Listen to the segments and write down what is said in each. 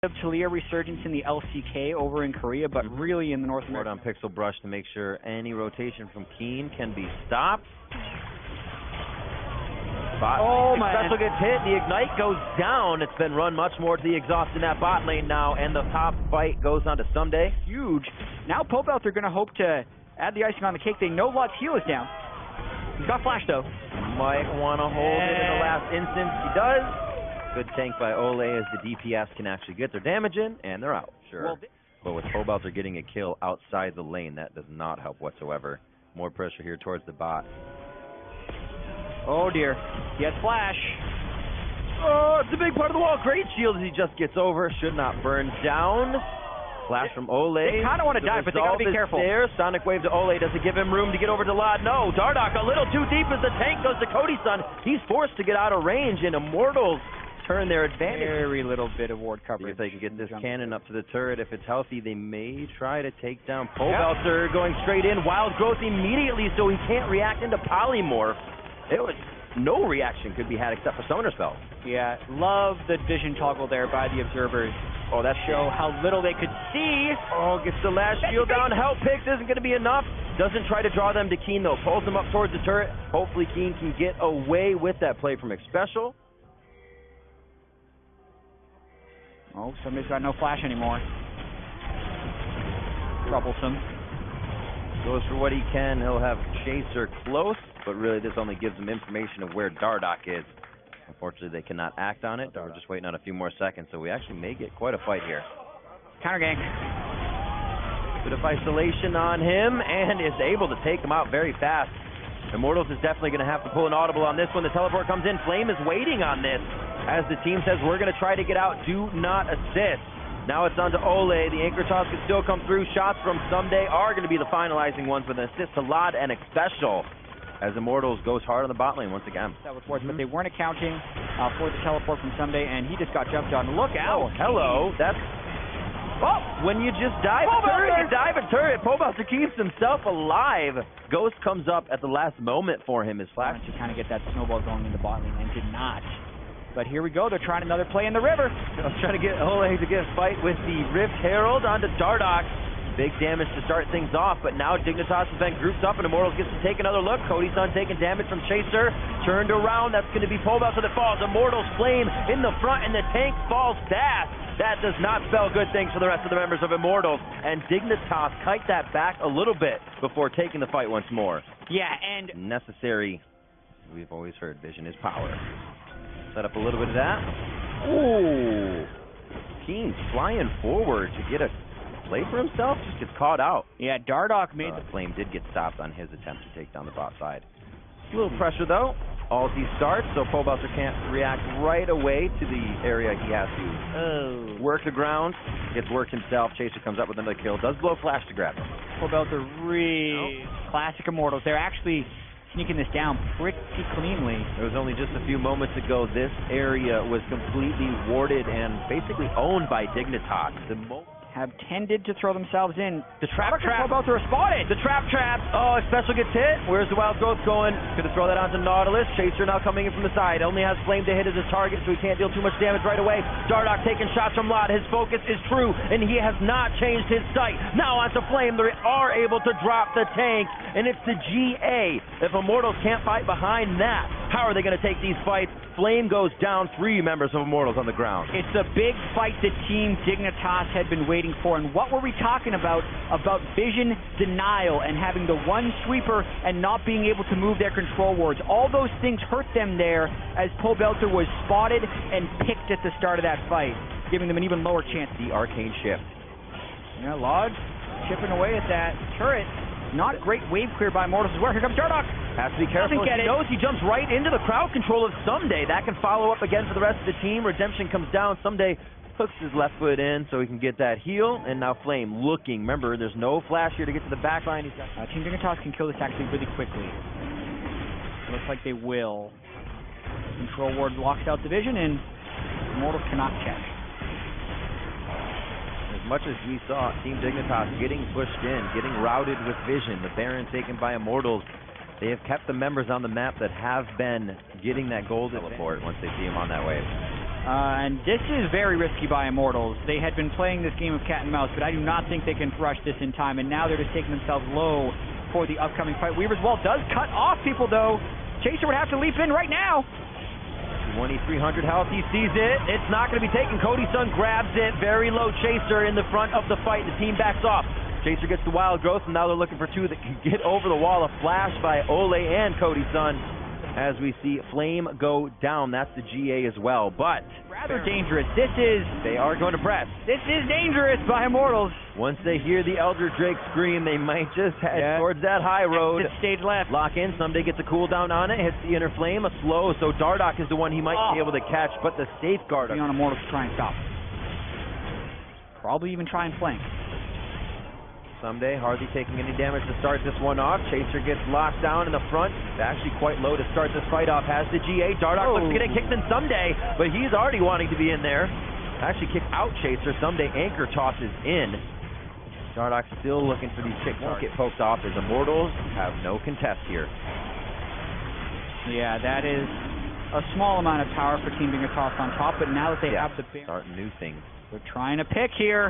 of Talia resurgence in the LCK over in Korea, but really in the North America. On Pixel Brush to make sure any rotation from Keen can be stopped. Special gets hit, the Ignite goes down. It's been run much more to the exhaust in that bot lane now, and the top fight goes on to Someday. Huge. Now Pobelt are going to hope to add the icing on the cake. They know Lot's heal is down. He's got flash though. Might want to hold it in the last instance. He does. Good tank by Ole as the DPS can actually get their damage in, and they're out. Sure. Well, but with Pobelter getting a kill outside the lane, that does not help whatsoever. More pressure here towards the bot. Oh dear. He has flash. Oh, it's a big part of the wall. Great shield as he just gets over. Should not burn down. Flash from Ole. They kind of want to dive, but they got to be careful. There. Sonic wave to Ole. Does it give him room to get over to Lod? No. Dardoch a little too deep as the tank goes to Cody-san. He's forced to get out of range, and Immortals turn their advantage. Very little bit of ward coverage. If they can get this cannon up to the turret, if it's healthy, they may try to take down Pobelter. Going straight in. Wild growth immediately, so he can't react into polymorph. It was no reaction could be had except for Summoner Spell. Yeah, love the vision toggle there by the observers. Oh, that show how little they could see. Oh, gets the last shield down. Help picks isn't going to be enough. Doesn't try to draw them to Keen, though. Pulls them up towards the turret. Hopefully Keen can get away with that play from Special. Oh, somebody's got no flash anymore. Troublesome. Goes for what he can. He'll have Chaser close, but really this only gives them information of where Dardoch is. Unfortunately, they cannot act on it. We're just waiting on a few more seconds, so we actually may get quite a fight here. Counter gank. Bit of isolation on him, and is able to take him out very fast. Immortals is definitely going to have to pull an audible on this one. The teleport comes in. Flame is waiting on this, as the team says, we're going to try to get out. Do not assist. Now it's on to Ole. The anchor toss can still come through. Shots from Someday are going to be the finalizing ones with an assist to Lod and Special, as Immortals goes hard on the bot lane once again. That was worth, but they weren't accounting for the teleport from Someday, and he just got jumped on. Look out! Oh, hello. That's... Oh, when you just dive a turret, you dive a turret. Pobelter keeps himself alive. Ghost comes up at the last moment for him. His flash to kind of get that snowball going in the bot lane, and did not. But here we go. They're trying another play in the river. I was trying to get Ole to get a fight with the Rift Herald onto Dardoch. Big damage to start things off, but now Dignitas has been grouped up, and Immortals gets to take another look. Cody-san taking damage from Chaser. Turned around. That's going to be Pobelter that falls. Immortals Flame in the front, and the tank falls fast. That does not spell good things for the rest of the members of Immortals. And Dignitas kite that back a little bit before taking the fight once more. Yeah, and... necessary. We've always heard vision is power. Set up a little bit of that. Ooh. Keen flying forward to get a play for himself. Just gets caught out. Yeah, Dardoch made the... Flame did get stopped on his attempt to take down the bot side. A little pressure, though. Ulti starts, so Pobelter can't react right away to the area he has to work the ground. Gets worked himself. Chaser comes up with another kill. Does blow flash to grab him. Pobelter classic Immortals. They're actually sneaking this down pretty cleanly. It was only just a few moments ago this area was completely warded and basically owned by Dignitas. Have tended to throw themselves in. The trap. Pobelter are spotted. The trap. Oh, Special gets hit. Where's the wild growth going? Gonna throw that onto Nautilus. Chaser now coming in from the side. Only has Flame to hit as a target, so he can't deal too much damage right away. Dardoch taking shots from Lod. His focus is true, and he has not changed his sight. Now onto Flame. They are able to drop the tank, and it's the GA. If Immortals can't fight behind that, how are they gonna take these fights? Flame goes down. 3 members of Immortals on the ground. It's a big fight the team Dignitas had been waiting for. And what were we talking about vision denial and having the one sweeper and not being able to move their control wards? All those things hurt them there as Pobelter was spotted and picked at the start of that fight, giving them an even lower chance. The arcane shift. Yeah, Lodge chipping away at that turret. Not great wave clear by Immortals as well. Here comes Dardoch. Has to be careful. He knows he jumps right into the crowd control of Someday. That can follow up again for the rest of the team. Redemption comes down. Someday hooks his left foot in so he can get that heal. And now Flame looking. Remember, there's no flash here to get to the back line. He's got... Team Dignitas can kill this actually really quickly. Looks like they will. Control ward locks out the vision, and Immortals cannot check. As much as we saw Team Dignitas getting pushed in, getting routed with vision, the Baron taken by Immortals, they have kept the members on the map that have been getting that gold teleport once they see him on that wave. And this is very risky by Immortals. They had been playing this game of cat and mouse, but I do not think they can rush this in time, and now they're just taking themselves low for the upcoming fight. Weaver's Wall does cut off people, though. Chaser would have to leap in right now. 2,300 health, he sees it. It's not going to be taken. Cody's son grabs it. Very low. Chaser in the front of the fight. The team backs off. Chaser gets the wild growth, and now they're looking for two that can get over the wall. A flash by Ole and Cody's son. As we see Flame go down, that's the GA as well, but rather dangerous. They are going to press. This is dangerous by Immortals. Once they hear the Elder Drake scream, they might just head towards that high road. Exit stage left. Lock in. Someday gets a cooldown on it. Hits the inner flame. A slow, so Dardoch is the one he might be able to catch, but the safeguard on Immortals to try and stop. Probably even try and flank. Someday, hardly taking any damage to start this one off. Chaser gets locked down in the front. Actually quite low to start this fight off. Has the GA. Dardoch looks to get it kicked in Someday, but he's already wanting to be in there. Actually kick out Chaser. Someday anchor tosses in. Dardoch still looking for these kicks. Won't get poked off as Immortals have no contest here. Yeah, that is a small amount of power for Team Dignitas on top, but now that they have the starting new things. They're trying to pick here.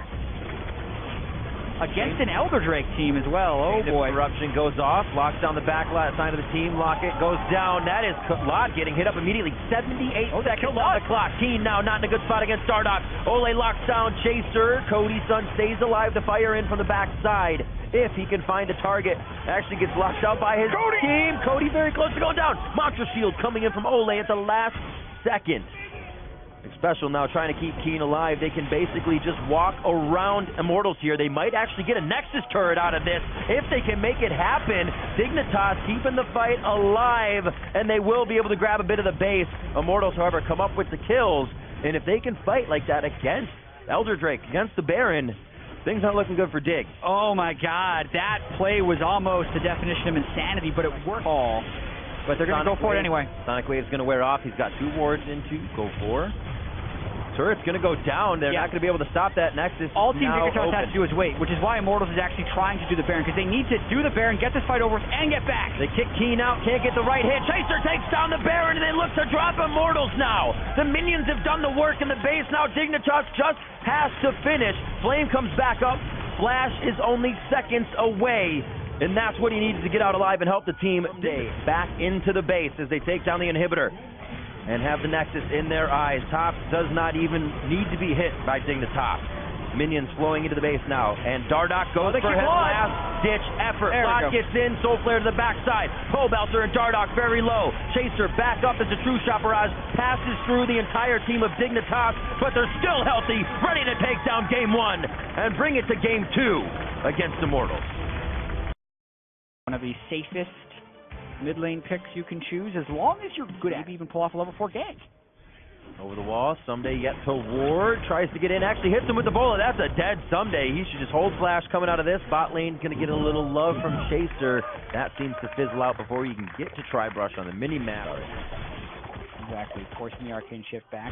Against an Elder Drake team as well. Oh boy. Corruption goes off, locks down the back side of the team. Locket goes down. That is Lot getting hit up immediately. 78 seconds on the clock. Keen now not in a good spot against Dardoch. Ole locks down Chaser. Cody's son stays alive to fire in from the back side if he can find a target. Actually gets locked out by his team. Cody very close to going down. Monster Shield coming in from Ole at the last second. Special now trying to keep Keen alive. They can basically just walk around Immortals here. They might actually get a Nexus turret out of this if they can make it happen. Dignitas keeping the fight alive, and they will be able to grab a bit of the base. Immortals, however, come up with the kills, and if they can fight like that against Elder Drake, against the Baron, things aren't looking good for Dig. Oh my God, that play was almost the definition of insanity, but it worked all. But they're going to go for it anyway. Sonic Wave's going to wear off. He's got 2 wards into go for. Turret's going to go down. They're not going to be able to stop that Nexus. All Team Dignitas has to do is wait, which is why Immortals is actually trying to do the Baron, because they need to do the Baron, get this fight over, and get back. They kick Keen out, can't get the right hit. Chaser takes down the Baron, and they look to drop Immortals now. The minions have done the work in the base. Now Dignitas just has to finish. Flame comes back up. Flash is only seconds away. And that's what he needs to get out alive and help the team stay back into the base as they take down the inhibitor and have the Nexus in their eyes. Top does not even need to be hit by Dignitas. Minions flowing into the base now, and Dardoch goes for his last-ditch effort. Lot gets in, Soul Flare to the backside. Pobelter and Dardoch very low. Chaser back up as a true shot barrage passes through the entire team of Dignitas, but they're still healthy, ready to take down Game 1 and bring it to Game 2 against Immortals. One of the safest mid lane picks you can choose, as long as you're good at it. Maybe even pull off a level 4 gank. Over the wall, Someday yet to ward, tries to get in, actually hits him with the bullet. That's a dead Someday. He should just hold flash coming out of this. Bot lane's going to get a little love from Chaser. That seems to fizzle out before you can get to Tri-Brush on the mini-map. Exactly, forcing the arcane shift back.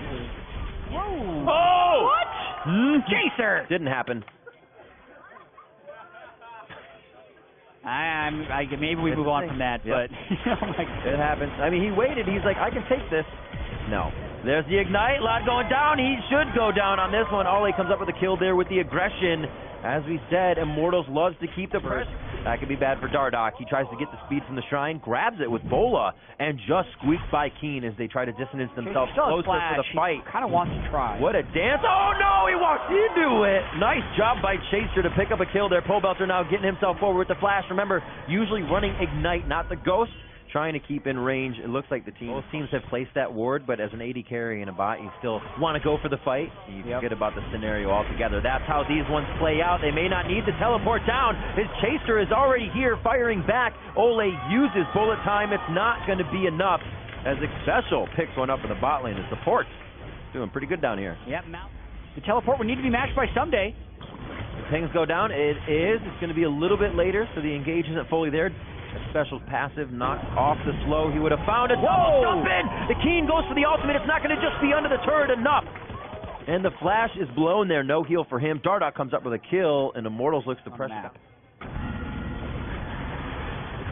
Whoa! Oh! What? Chaser! Didn't happen. Maybe we move on from that, but oh my God. It happens. I mean, he waited. He's like, I can take this. No. There's the Ignite. Lot going down. He should go down on this one. Ollie comes up with a kill there with the aggression. As we said, Immortals loves to keep the pressure. That could be bad for Dardoch. He tries to get the speed from the Shrine, grabs it with Bola, and just squeaks by Keen as they try to distance themselves closer to the fight. Kind of wants to try. What a dance. Oh, no, he walks into it. Nice job by Chaser to pick up a kill there. Pobelter now getting himself forward with the flash. Remember, usually running Ignite, not the Ghost. Trying to keep in range. It looks like both teams have placed that ward, but as an AD carry and a bot, you still want to go for the fight. You forget about the scenario altogether. That's how these ones play out. They may not need to teleport down. His Chaser is already here firing back. Ole uses bullet time. It's not going to be enough as Special picks one up in the bot lane. The support's doing pretty good down here. Yep, the teleport would need to be matched by Someday. If things go down, it is. It's going to be a little bit later, so the engage isn't fully there. Special's passive knocks off the slow. He would have found a double jump in. The Keen goes for the ultimate. It's not going to just be under the turret enough. And the flash is blown there. No heal for him. Dardoch comes up with a kill, and Immortals looks to pressure.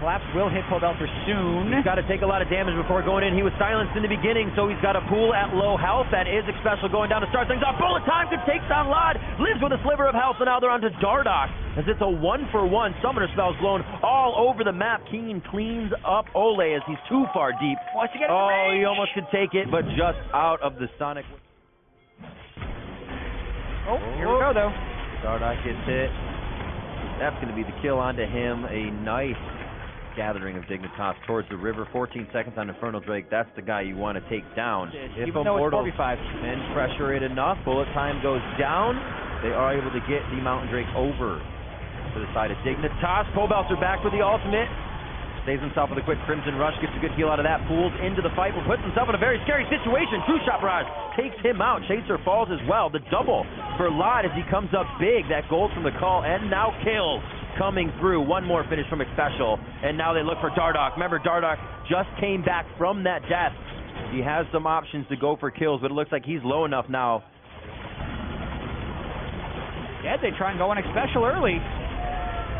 collapse will hit Pobelter soon. He's got to take a lot of damage before going in. He was silenced in the beginning, so he's got a pool at low health. That is Special going down to start things off. Bullet time could take down Lod. Lives with a sliver of health, and now they're on to Dardoch, as it's a 1-for-1. Summoner spells blown all over the map. Keen cleans up Ole as he's too far deep. Wants to get in the range. He almost could take it, but just out of the Sonic. Oh, here we go, though. Dardoch gets hit. That's going to be the kill onto him. A nice gathering of Dignitas towards the river. 14 seconds on Infernal Drake. That's the guy you want to take down. If Even though it's Immortals 45. and pressure it enough, bullet time goes down. They are able to get the Mountain Drake over to the side of Dignitas. Pobelter back with the ultimate. Saves himself with a quick Crimson Rush, gets a good heal out of that, pulls into the fight, but puts himself in a very scary situation. True Shot Barrage takes him out. Chaser falls as well. The double for Lod as he comes up big. That gold from the call, and now kills coming through. One more finish from Special, and now they look for Dardoch. Remember, Dardoch just came back from that death. He has some options to go for kills, but it looks like he's low enough now. Yeah, they try and go on Special early.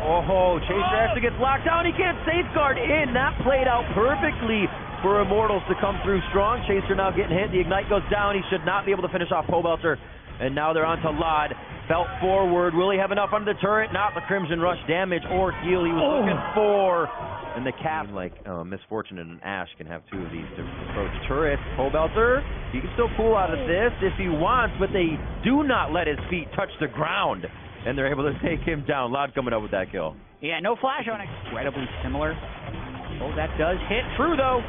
Oh, Chaser actually gets locked down. He can't safeguard in. That played out perfectly for Immortals to come through strong. Chaser now getting hit. The Ignite goes down. He should not be able to finish off Pobelter. And now they're on to Lod. Felt forward. Will he have enough under the turret? Not the Crimson Rush damage or heal he was looking for. And the cap, like Misfortune and Ash, can have two of these different approach turrets. Pobelter, he can still pull out of this if he wants, but they do not let his feet touch the ground. And they're able to take him down. Lod coming up with that kill. Yeah, no flash on it. Incredibly similar. Oh, that does hit true, though.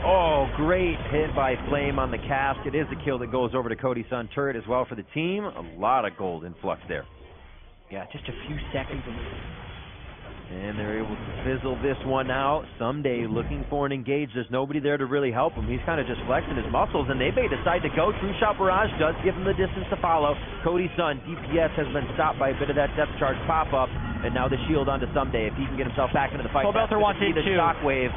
Oh, great hit by Flame on the cask. It is the kill that goes over to Cody Sun turret as well for the team. A lot of gold influx there. Yeah, just a few seconds. And they're able to fizzle this one out. Someday looking for an engage. There's nobody there to really help him. He's kind of just flexing his muscles, and they may decide to go. True Shot Barrage does give him the distance to follow. Cody Sun, DPS has been stopped by a bit of that depth charge pop-up, and now the shield onto Someday. If he can get himself back into the fight. Pobelter wants it the too. Shockwave.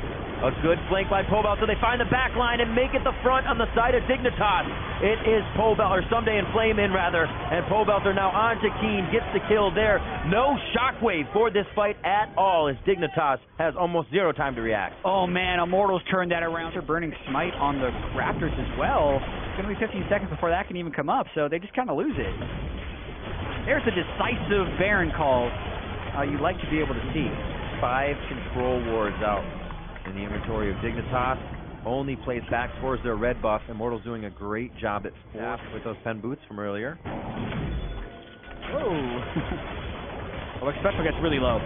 A good flank by Pobelter. They find the back line and make it the front on the side of Dignitas. It is Pobelter, Someday and Flame in rather, and Pobelter now on to Keen, gets the kill there. No Shockwave for this fight at all, as Dignitas has almost zero time to react. Oh man, Immortals turned that around. They're burning Smite on the Raptors as well. It's going to be 15 seconds before that can even come up, so they just kind of lose it. There's a decisive Baron call you'd like to be able to see. 5 control wards out in the inventory of Dignitas. Only plays back towards their red buff. Immortals doing a great job at 4 with those pen boots from earlier. Whoa. Well, Special gets really low.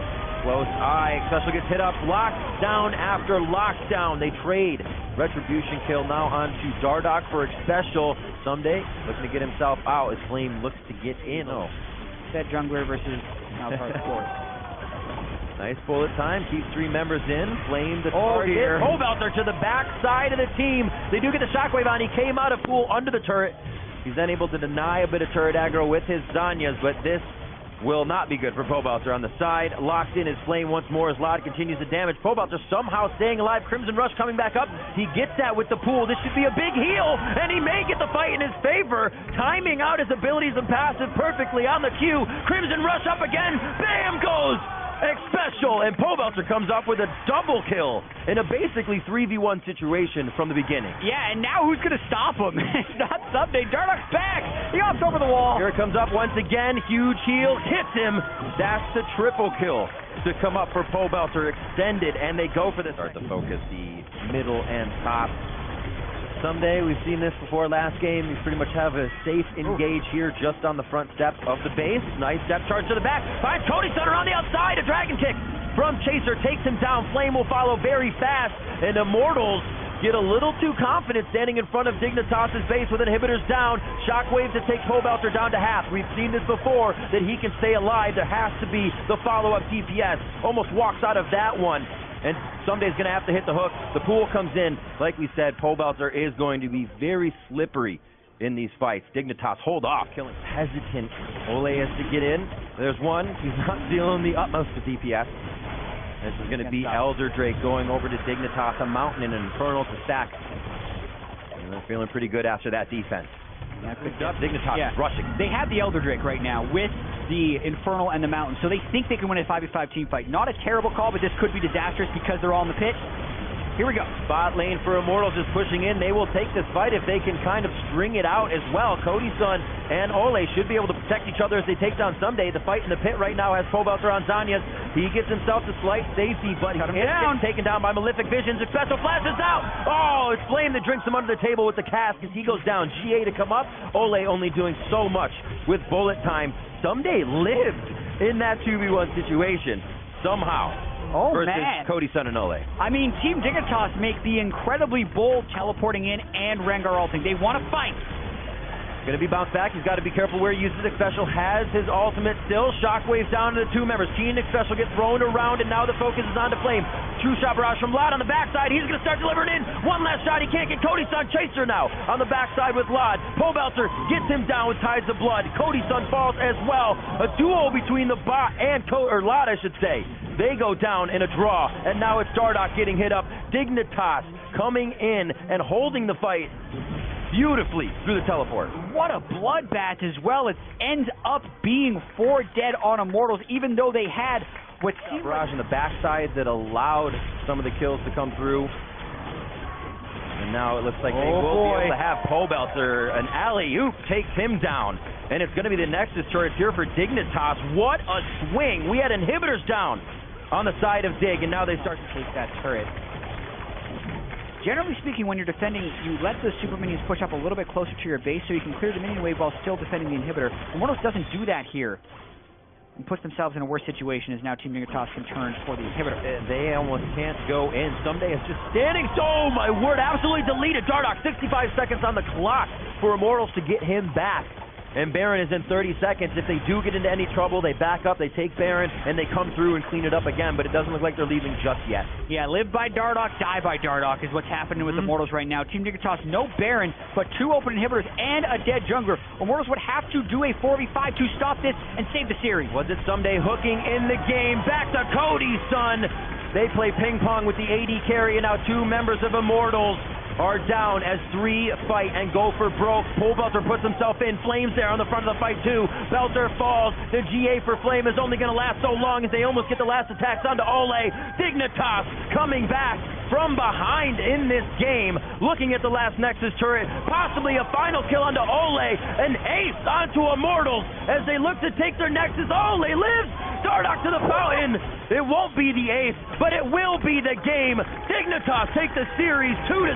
Close eye. Special gets hit up. Lockdown after lockdown. They trade. Retribution kill now on to Dardoch for Special. Someday looking to get himself out as Flame looks to get in. Oh. Said jungler versus Malphite Sport. Nice bullet time. Keeps 3 members in. Flame the target. Pobelter to the back side of the team. They do get the Shockwave on. He came out of pool under the turret. He's then able to deny a bit of turret aggro with his Zanyas, but this will not be good for Pobelter on the side. Locked in his Flame once more as Lod continues to damage. Pobelter somehow staying alive. Crimson Rush coming back up. He gets that with the pool. This should be a big heal, and he may get the fight in his favor. Timing out his abilities and passive perfectly on the cue. Crimson Rush up again. Bam goes Special, and Pobelter comes up with a double kill in a basically 3v1 situation from the beginning. Yeah, and now who's going to stop him? It's not Someday. Dardoch's back. He hops over the wall. Here it comes up once again. Huge heal. Hits him. That's the triple kill to come up for Pobelter. Extended, and they go for this. Start to focus the middle and top. Someday, we've seen this before last game. You pretty much have a safe engage here just on the front step of the base. Nice step charge to the back. Finds Cody Sun on the outside. A dragon kick from Chaser takes him down. Flame will follow very fast. And Immortals get a little too confident standing in front of Dignitas' base with inhibitors down. Shockwave to take Pobelter down to half. We've seen this before, that he can stay alive. There has to be the follow-up DPS. Almost walks out of that one. And Someday's going to have to hit the hook. The pool comes in. Like we said, Pobelter is going to be very slippery in these fights. Dignitas hold off, killing hesitant. Ole has to get in. There's one. He's not dealing the utmost with DPS. This is going to be Elder Drake going over to Dignitas, a Mountain and an Infernal to stack. And they're feeling pretty good after that defense. Yeah, good job. Dignitas rushing. They have the Elder Drake right now with the Infernal and the Mountain. So they think they can win a 5v5 team fight. Not a terrible call, but this could be disastrous because they're all in the pit. Here we go. Bot lane for Immortals is pushing in. They will take this fight if they can kind of string it out as well. Codyson and Ole should be able to protect each other as they take down Someday. The fight in the pit right now has Pobelter on Zanyas. He gets himself to slight safety, but he's taken down by Malefic Visions. The special flashes out. Oh, it's Flame that drinks him under the table with the cast as he goes down. GA to come up. Ole only doing so much with bullet time. Someday lived in that 2v1 situation somehow. Oh, versus man. Codyson and Ole. I mean, Team Dignitas make the incredibly bold teleporting in and Rengar ulting. They want to fight. Going to be bounced back. He's got to be careful where he uses it. Special has his ultimate still. Shockwaves down to the two members. Keen Special gets thrown around, and now the focus is on to Flame. True shot barrage from Lod on the backside. He's going to start delivering in. One last shot. He can't get Codyson. Chaser now on the backside with Lod. Pobelter gets him down with Tides of Blood. Codyson falls as well. A duo between the bot and Lod, I should say. They go down in a draw, and now it's Dardoch getting hit up. Dignitas coming in and holding the fight beautifully through the teleport. What a bloodbath as well. It ends up being 4 dead on Immortals, even though they had what seemed barrage on the backside that allowed some of the kills to come through. And now it looks like they will be able to have Pobelter. An alley-oop takes him down. And it's going to be the Nexus turret here for Dignitas. What a swing. We had inhibitors down on the side of Dig, and now they start to take that turret. Generally speaking, when you're defending, you let the super minions push up a little bit closer to your base so you can clear the minion wave while still defending the inhibitor. Immortals doesn't do that here and puts themselves in a worse situation as now Team Dignitas can turn for the inhibitor. They almost can't go in. Someday is just standing. Oh, my word, absolutely deleted. Dardoch, 65 seconds on the clock for Immortals to get him back. And Baron is in 30 seconds. If they do get into any trouble, they back up, they take Baron, and they come through and clean it up again, but it doesn't look like they're leaving just yet. Yeah, live by Dardoch, die by Dardoch is what's happening with Immortals right now. Team Dignitas, no Baron, but 2 open inhibitors and a dead jungler. Immortals would have to do a 4v5 to stop this and save the series. Was it Someday hooking in the game? Back to Codyson. They play ping pong with the AD carry, and now 2 members of Immortals are down as 3 fight and go for broke. Pobelter puts himself in. Flames there on the front of the fight too. Belter falls. The GA for Flame is only going to last so long as they almost get the last attacks onto Ole. Dignitas coming back from behind in this game. Looking at the last Nexus turret. Possibly a final kill onto Ole. An ace onto Immortals as they look to take their Nexus. Ole lives. Dardoch to the fountain. It won't be the ace, but it will be the game. Dignitas take the series 2-0.